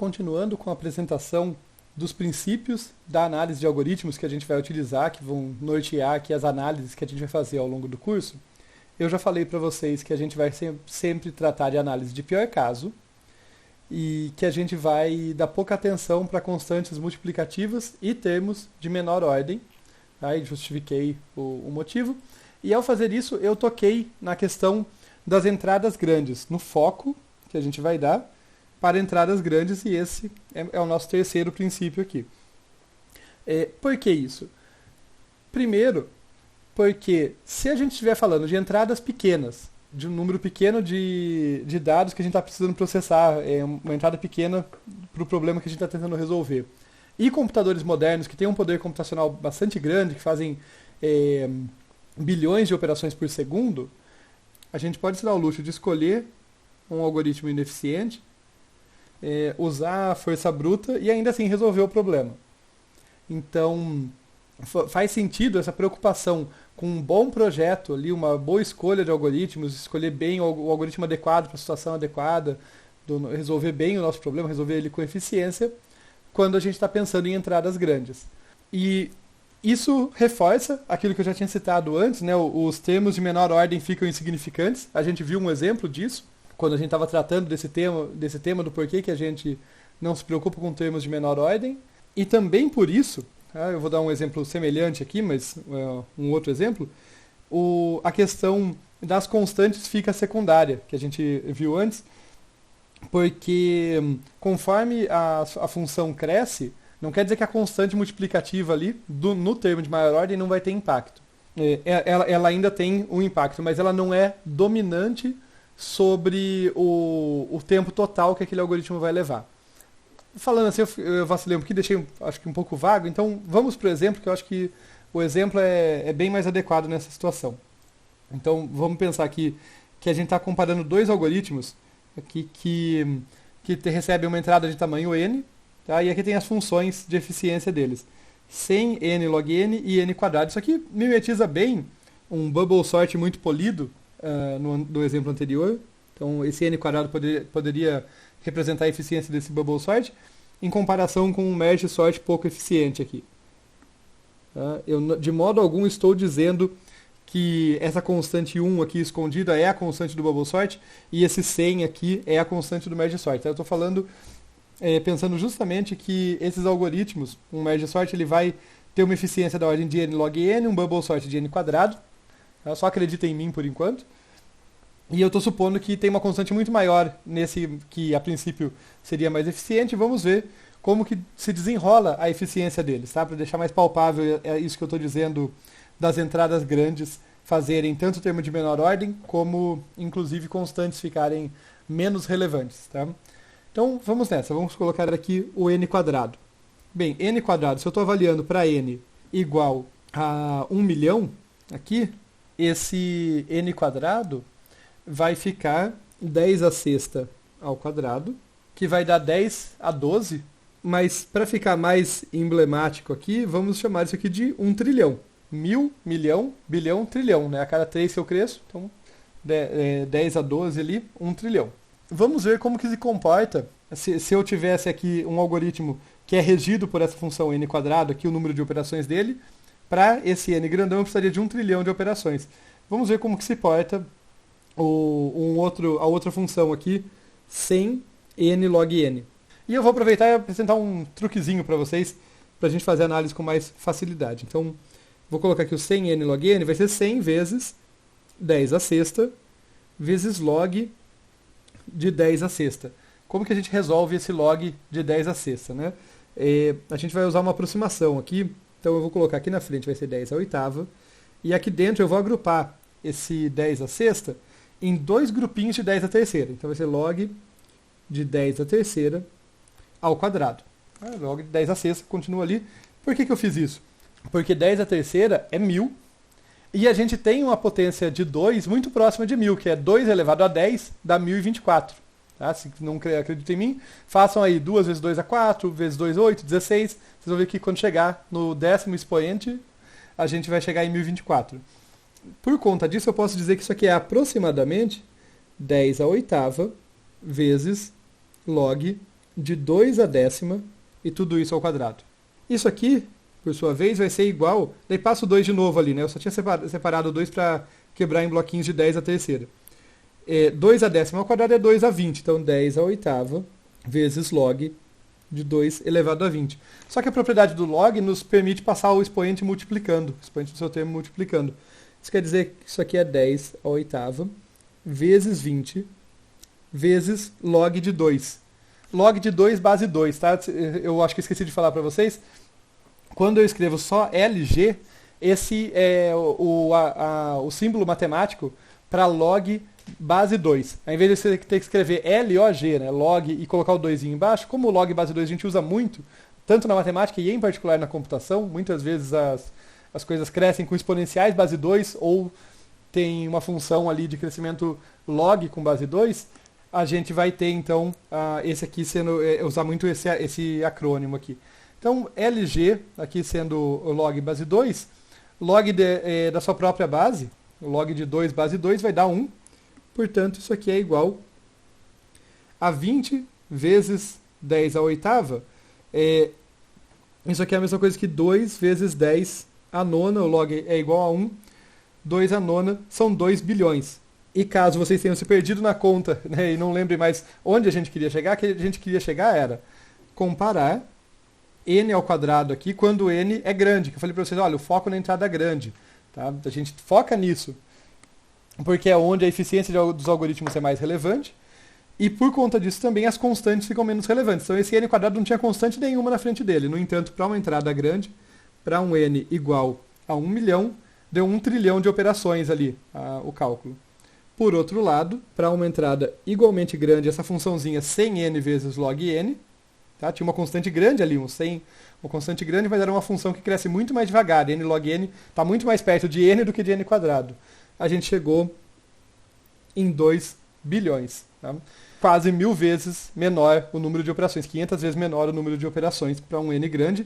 continuando com a apresentação dos princípios da análise de algoritmos que a gente vai utilizar, que vão nortear aqui as análises que a gente vai fazer ao longo do curso, eu já falei para vocês que a gente vai sempre tratar de análise de pior caso e que a gente vai dar pouca atenção para constantes multiplicativas e termos de menor ordem. Aí justifiquei o motivo. E ao fazer isso, eu toquei na questão das entradas grandes, no foco que a gente vai dar para entradas grandes, e esse é o nosso terceiro princípio aqui. Por que isso? Primeiro, porque se a gente estiver falando de entradas pequenas, de um número pequeno de dados que a gente está precisando processar, uma entrada pequena para o problema que a gente está tentando resolver, e computadores modernos que têm um poder computacional bastante grande, que fazem bilhões de operações por segundo, a gente pode se dar o luxo de escolher um algoritmo ineficiente, usar a força bruta e ainda assim resolver o problema. Então, faz sentido essa preocupação com um bom projeto ali, uma boa escolha de algoritmos, escolher bem o algoritmo adequado para a situação adequada, resolver bem o nosso problema, resolver ele com eficiência, quando a gente está pensando em entradas grandes. E isso reforça aquilo que eu já tinha citado antes, né? Os termos de menor ordem ficam insignificantes. A gente viu um exemplo disso quando a gente estava tratando desse tema do porquê que a gente não se preocupa com termos de menor ordem. E também por isso, eu vou dar um exemplo semelhante aqui, mas um outro exemplo, a questão das constantes fica secundária, que a gente viu antes, porque conforme a função cresce, não quer dizer que a constante multiplicativa ali, no termo de maior ordem, não vai ter impacto. Ela ainda tem um impacto, mas ela não é dominante sobre o tempo total que aquele algoritmo vai levar. Falando assim, eu vacilei um pouquinho, deixei acho que um pouco vago, então vamos para o exemplo, que eu acho que o exemplo é bem mais adequado nessa situação. Então vamos pensar aqui que a gente está comparando dois algoritmos aqui que recebem uma entrada de tamanho n, tá? E aqui tem as funções de eficiência deles. 100 n log n e n quadrado. Isso aqui mimetiza bem um bubble sort muito polido no exemplo anterior. Então esse n quadrado poderia representar a eficiência desse bubble sort, em comparação com um merge sort pouco eficiente aqui. Tá? Eu de modo algum estou dizendo que essa constante 1 aqui escondida é a constante do bubble sort e esse 100 aqui é a constante do merge sort. Tá? Eu estou falando, pensando justamente que esses algoritmos, um merge sort ele vai ter uma eficiência da ordem de n log n, um bubble sort de n quadrado. Tá? Só acredita em mim por enquanto. E eu estou supondo que tem uma constante muito maior nesse que a princípio seria mais eficiente. Vamos ver como que se desenrola a eficiência deles, tá? Para deixar mais palpável isso que eu estou dizendo das entradas grandes fazerem tanto o termo de menor ordem, como inclusive constantes ficarem menos relevantes. Tá? Então vamos nessa, vamos colocar aqui o n quadrado. Bem, n quadrado, se eu estou avaliando para n igual a 1 milhão, aqui, esse n quadrado vai ficar 10 a sexta ao quadrado, que vai dar 10 a 12, mas para ficar mais emblemático aqui, vamos chamar isso aqui de 1 trilhão. 1000, milhão, bilhão, trilhão, né? A cada 3 que eu cresço, então 10 a 12 ali, 1 trilhão. Vamos ver como que se comporta se eu tivesse aqui um algoritmo que é regido por essa função n quadrado, aqui o número de operações dele, para esse n grandão eu precisaria de 1 trilhão de operações. Vamos ver como que se porta a outra função aqui, 100 n log n. E eu vou aproveitar e apresentar um truquezinho para vocês, para a gente fazer a análise com mais facilidade. Então, vou colocar aqui o 100 n log n, vai ser 100 vezes 10 a sexta, vezes log de 10 a sexta. Como que a gente resolve esse log de 10 a sexta? Né? A gente vai usar uma aproximação aqui, então eu vou colocar aqui na frente, vai ser 10 a oitava, e aqui dentro eu vou agrupar esse 10 a sexta em dois grupinhos de 10 a terceira. Então vai ser log de 10 a terceira ao quadrado. Log de 10 a sexta continua ali. Por que eu fiz isso? Porque 10 a terceira é 1000, e a gente tem uma potência de 2 muito próxima de 1000, que é 2 elevado a 10 dá 1024. Tá? Se não acreditam em mim, façam aí 2 vezes 2 a 4, vezes 2, 8, 16. Vocês vão ver que quando chegar no 10º expoente, a gente vai chegar em 1024. Por conta disso, eu posso dizer que isso aqui é aproximadamente 10 a oitava vezes log de 2 à décima e tudo isso ao quadrado. Isso aqui, por sua vez, vai ser igual... Daí passo o 2 de novo ali, né? Eu só tinha separado o 2 para quebrar em bloquinhos de 10 à terceira. 2 à décima ao quadrado é 2 a 20. Então, 10 à oitava vezes log de 2 elevado a 20. Só que a propriedade do log nos permite passar o expoente multiplicando. O expoente do seu termo multiplicando. Isso quer dizer que isso aqui é 10 à oitava vezes 20 vezes log de 2. Log de 2 base 2, tá? Eu acho que esqueci de falar para vocês. Quando eu escrevo só LG, esse é o símbolo matemático para log base 2. Ao invés de você ter que escrever LOG, né, log, e colocar o 2 embaixo, como o log base 2 a gente usa muito, tanto na matemática e em particular na computação, muitas vezes as coisas crescem com exponenciais base 2 ou tem uma função ali de crescimento log com base 2, a gente vai ter então esse aqui sendo, usar muito esse acrônimo aqui. Então LG, aqui sendo o log base 2, log da sua própria base, o log de 2 base 2 vai dar 1, portanto isso aqui é igual a 20 vezes 10 à oitava, isso aqui é a mesma coisa que 2 vezes 10 à nona, o log é igual a 1, 2 à nona são 2 bilhões. E caso vocês tenham se perdido na conta, né, e não lembrem mais onde a gente queria chegar, que a gente queria chegar era comparar n ao quadrado aqui quando n é grande. Que eu falei para vocês, olha, o foco na entrada é grande. Tá? A gente foca nisso, porque é onde a eficiência dos algoritmos é mais relevante. E por conta disso também as constantes ficam menos relevantes. Então esse n quadrado não tinha constante nenhuma na frente dele. No entanto, para uma entrada grande, para um n igual a 1 milhão, deu 1 trilhão de operações ali, o cálculo. Por outro lado, para uma entrada igualmente grande, essa funçãozinha 100n vezes log n, tá? Tinha uma constante grande ali, uma constante grande vai dar uma função que cresce muito mais devagar. N log n está muito mais perto de n do que de n quadrado. A gente chegou em 2 bilhões. Tá? Quase 1000 vezes menor o número de operações, 500 vezes menor o número de operações para um n grande.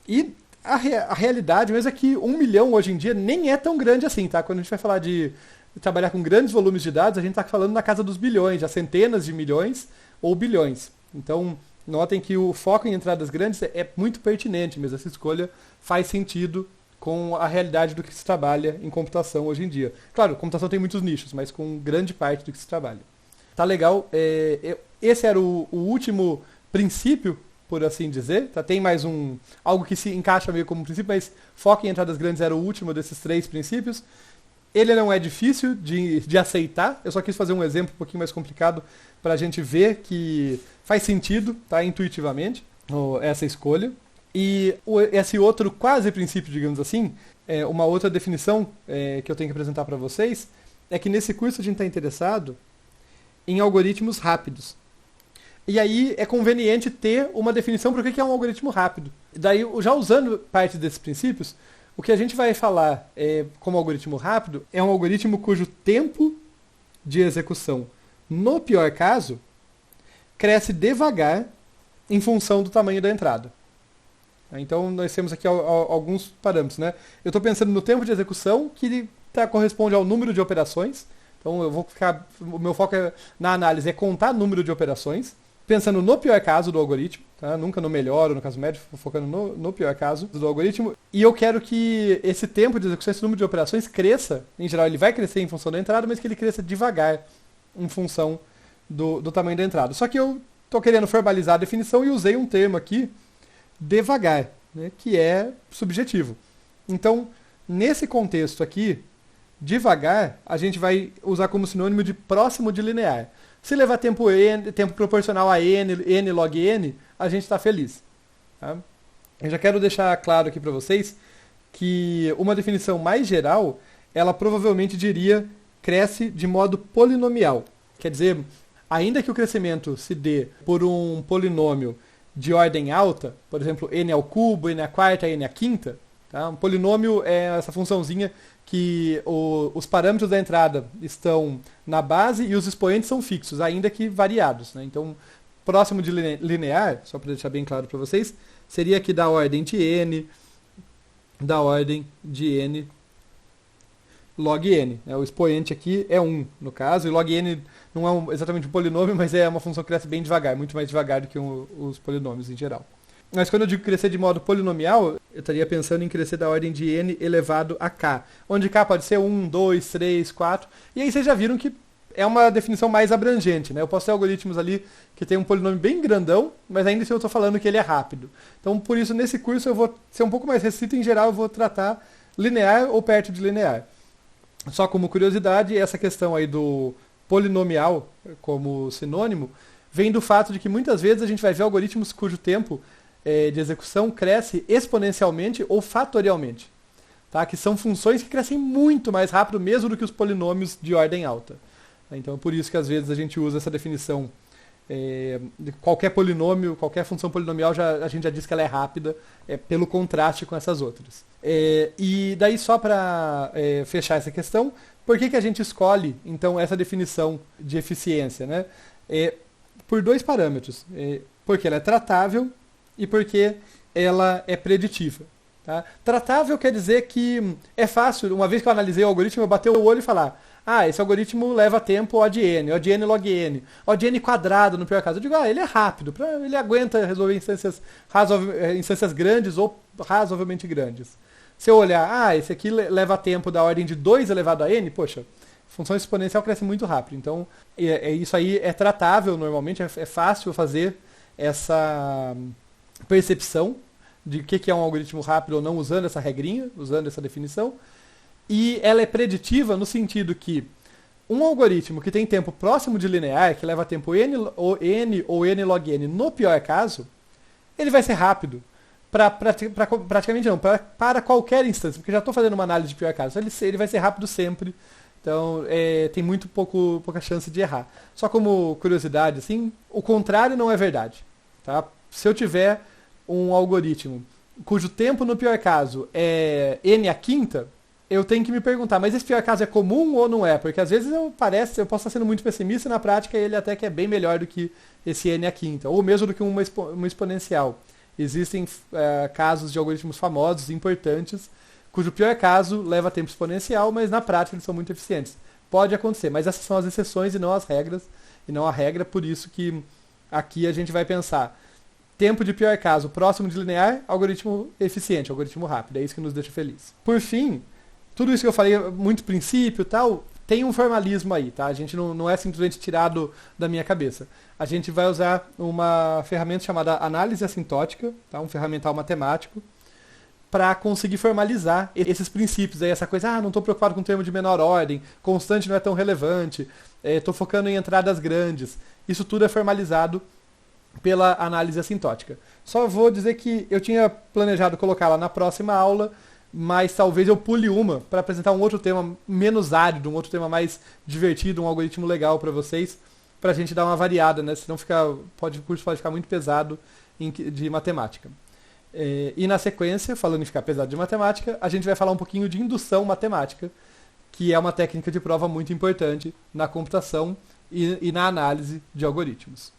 E a realidade mesmo é que 1 milhão hoje em dia nem é tão grande assim, tá? Quando a gente vai falar de trabalhar com grandes volumes de dados, a gente está falando na casa dos bilhões, já centenas de milhões ou bilhões. Então, notem que o foco em entradas grandes é muito pertinente mesmo. Essa escolha faz sentido com a realidade do que se trabalha em computação hoje em dia. Claro, computação tem muitos nichos, mas com grande parte do que se trabalha. Tá legal. Esse era o último princípio, por assim dizer. Tá? Tem mais algo que se encaixa meio como princípio, mas foco em entradas grandes era o último desses 3 princípios. Ele não é difícil de aceitar, eu só quis fazer um exemplo um pouquinho mais complicado para a gente ver que faz sentido, tá, intuitivamente, essa escolha. E esse outro quase princípio, digamos assim, uma outra definição que eu tenho que apresentar para vocês, é que nesse curso a gente está interessado em algoritmos rápidos. E aí é conveniente ter uma definição para o que é um algoritmo rápido. Daí, já usando parte desses princípios, o que a gente vai falar como algoritmo rápido é um algoritmo cujo tempo de execução, no pior caso, cresce devagar em função do tamanho da entrada. Então nós temos aqui alguns parâmetros. Né? Eu estou pensando no tempo de execução, que corresponde ao número de operações. Então o meu foco na análise é contar número de operações, pensando no pior caso do algoritmo, tá? Nunca no melhor ou no caso médio, focando no pior caso do algoritmo. E eu quero que esse tempo de execução, esse número de operações cresça. Em geral, ele vai crescer em função da entrada, mas que ele cresça devagar em função do tamanho da entrada. Só que eu estou querendo formalizar a definição e usei um termo aqui, devagar, né, que é subjetivo. Então, nesse contexto aqui, devagar, a gente vai usar como sinônimo de próximo de linear. Se levar tempo proporcional a n log n, a gente está feliz. Tá? Eu já quero deixar claro aqui para vocês que uma definição mais geral, ela provavelmente diria cresce de modo polinomial. Quer dizer, ainda que o crescimento se dê por um polinômio de ordem alta, por exemplo, n ao cubo, n à quarta, n à quinta, tá? Um polinômio é essa funçãozinha que os parâmetros da entrada estão na base e os expoentes são fixos, ainda que variados. Né? Então, próximo de linear, só para deixar bem claro para vocês, seria aqui da ordem de n log n. O expoente aqui é 1, no caso, e log n não é exatamente um polinômio, mas é uma função que cresce bem devagar, muito mais devagar do que os polinômios em geral. Mas quando eu digo crescer de modo polinomial, eu estaria pensando em crescer da ordem de n elevado a k, onde k pode ser 1, 2, 3, 4, e aí vocês já viram que é uma definição mais abrangente, né? Eu posso ter algoritmos ali que tem um polinômio bem grandão, mas ainda assim eu estou falando que ele é rápido. Então, por isso, nesse curso eu vou ser um pouco mais restrito, em geral eu vou tratar linear ou perto de linear. Só como curiosidade, essa questão aí do polinomial como sinônimo, vem do fato de que muitas vezes a gente vai ver algoritmos cujo tempo de execução cresce exponencialmente ou fatorialmente. Tá? Que são funções que crescem muito mais rápido mesmo do que os polinômios de ordem alta. Então é por isso que às vezes a gente usa essa definição de qualquer polinômio, qualquer função polinomial, a gente já diz que ela é rápida, pelo contraste com essas outras. E daí só para fechar essa questão, por que a gente escolhe então essa definição de eficiência? Né? Por dois parâmetros. Porque ela é tratável e porque ela é preditiva. Tá? Tratável quer dizer que é fácil, uma vez que eu analisei o algoritmo, eu bater o olho e falar: esse algoritmo leva tempo O de n log n, O de n quadrado no pior caso. Eu digo, ele é rápido, ele aguenta resolver instâncias grandes ou razoavelmente grandes. Se eu olhar, esse aqui leva tempo da ordem de 2 elevado a n, poxa, função exponencial cresce muito rápido. Então, isso aí é tratável normalmente, é fácil fazer essa percepção de o que é um algoritmo rápido ou não usando essa regrinha, usando essa definição. E ela é preditiva no sentido que um algoritmo que tem tempo próximo de linear, que leva tempo n ou n log n, no pior caso, ele vai ser rápido. Praticamente não, para qualquer instância, porque já estou fazendo uma análise de pior caso. Ele vai ser rápido sempre. Então, tem muito pouca chance de errar. Só como curiosidade, assim, o contrário não é verdade. Tá? Se eu tiver um algoritmo cujo tempo, no pior caso, é n à quinta, eu tenho que me perguntar, mas esse pior caso é comum ou não é? Porque às vezes eu posso estar sendo muito pessimista e na prática ele até que é bem melhor do que esse n à quinta, ou mesmo do que uma exponencial. Existem casos de algoritmos famosos, importantes, cujo pior caso leva tempo exponencial, mas na prática eles são muito eficientes. Pode acontecer, mas essas são as exceções e não as regras, e não a regra, por isso que aqui a gente vai pensar tempo de pior caso próximo de linear, algoritmo eficiente, algoritmo rápido, é isso que nos deixa feliz. Por fim, tudo isso que eu falei, muito princípio e tal, tem um formalismo aí, tá? A gente não é simplesmente tirado da minha cabeça. A gente vai usar uma ferramenta chamada análise assintótica, tá? Um ferramental matemático, para conseguir formalizar esses princípios. Aí essa coisa, não estou preocupado com o termo de menor ordem, constante não é tão relevante, estou focando em entradas grandes. Isso tudo é formalizado pela análise assintótica. Só vou dizer que eu tinha planejado colocá-la na próxima aula, mas talvez eu pule uma para apresentar um outro tema menos árido, um outro tema mais divertido, um algoritmo legal para vocês, para a gente dar uma variada, né? Senão o curso pode ficar muito pesado de matemática. E na sequência, falando em ficar pesado de matemática, a gente vai falar um pouquinho de indução matemática, que é uma técnica de prova muito importante na computação e na análise de algoritmos.